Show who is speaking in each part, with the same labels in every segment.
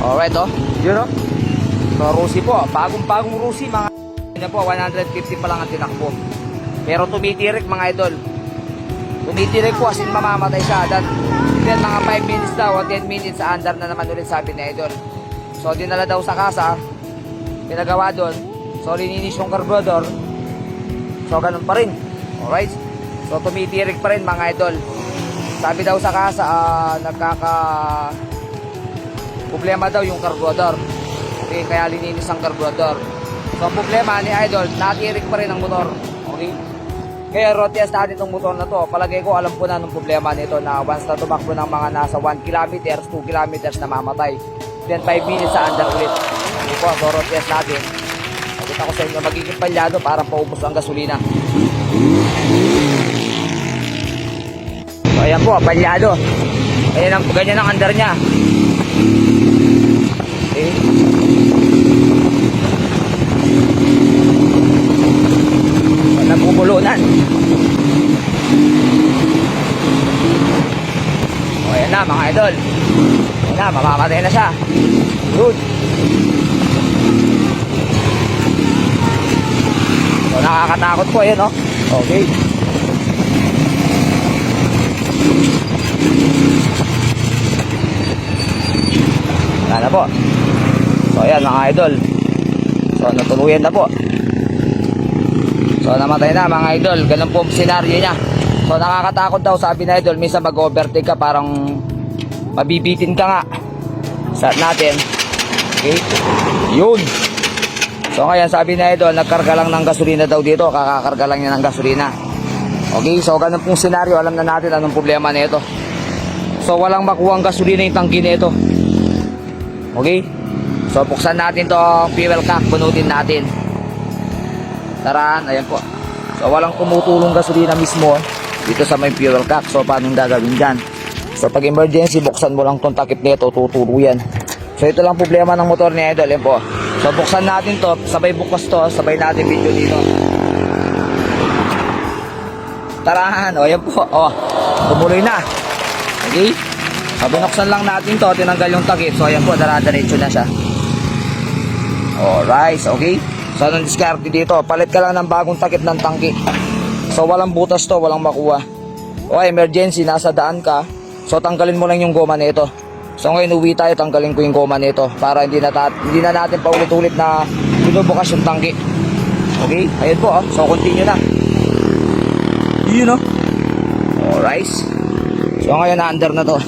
Speaker 1: Alright, oh. Yun, oh. So, Rusi po. Bagong Rusi, mga yun po, 150 pa lang ang tinakbo. Pero tumitirik, mga idol. Tumitirik po, as in mamamatay siya. Then, mga 5 minutes daw, 10 minutes, under na naman ulit, sabi ni idol. So, dinala daw sa kasa. Pinagawa doon. So, lininis yung carburetor. So, ganun pa rin. Alright. So, tumitirik pa rin, mga idol. Sabi daw sa kasa, problema daw yung carburetor. Okay, kaya lininis ang carburetor. So, ang problema ni idol, natirik pa rin ang motor. Okay? Kaya road test natin itong motor na to. Palagay ko, alam ko na ng problema nito na once na tumakbo ng mga nasa 1 kilometers, 2 kilometers na mamatay. Then 5 minutes sa under ulit. Okay po, so road test natin. Nakita ko sa inyo, magiging palyado para paubos ang gasolina. So, ayan po, palyado. Ganyan ang under niya. Okay. Nagpupulunan. O, ayan na, mga idol. Ayan na, mamamatay na siya. Good. So, nakakatakot po, ayan, o. Okay. Wala na po. So, ayan, mga idol. So, natuluyan na po. So, namatay na, mga idol. Ganun po ang senaryo niya. So, nakakatakot daw, sabi na idol. Minsan mag-overtake ka, parang mabibitin ka nga. Start natin. Okay. Yun. So, ngayon, sabi na idol, nagkarga lang ng gasolina daw dito. Kakakarga lang niya ng gasolina. Okay. So, ganun pong senaryo. Alam na natin anong problema nito. So, walang makuha ang gasolina yung tangki nito. Okay. So, buksan natin to fuel cap. Bunutin natin. Taraan, ayan po. So, walang tumutulong gasolina mismo dito sa may fuel cap. So, paano gagawin dyan? So, pag emergency, buksan mo lang itong takip nito, tutulo yan. So, ito lang problema ng motor ni idol. Ayan po. So, buksan natin to, sabay bukas to, sabay natin video dito. Taraan, o, ayan po. O, tumuloy na. Okay? So, binuksan lang natin to, tinanggal yung takip. So, ayan po, dara-diretso na siya. Alright, okay? So, anong diskarte dito? Palit ka lang ng bagong takip ng tangki. So, walang butas to, walang makuha. O, emergency, nasa daan ka. So, tanggalin mo lang yung goma nito. So, ngayon uwi tayo, tanggalin ko yung goma nito para hindi na natin paulit-ulit na binubukas yung tangki. Okay? Ayun po, oh. So, continue na. Yun, oh. Alright. So, ngayon na-under na to.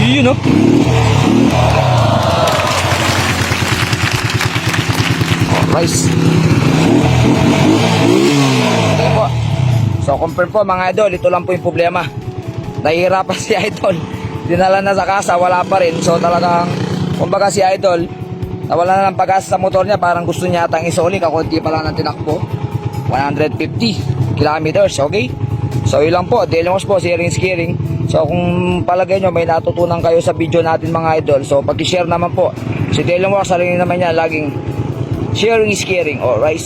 Speaker 1: Yun, no? Alright. Okay po. So, confirm po, mga idol. Ito lang po yung problema. Nahihirapan si idol. Dinala na sa kasa, wala pa rin. So, talagang, kumbaga si idol, nawala na ng pag-asa sa motor niya. Parang gusto niya atang isoli. Kakunti pa lang ng tinakbo. 150 kilometers. Okay? So, yun lang po. Delimos po, sharing. So, kung palagay nyo may natutunan kayo sa video natin, mga idol, so pag-share naman po. Si Delon Works, sarili naman niya, laging sharing is caring. Alright.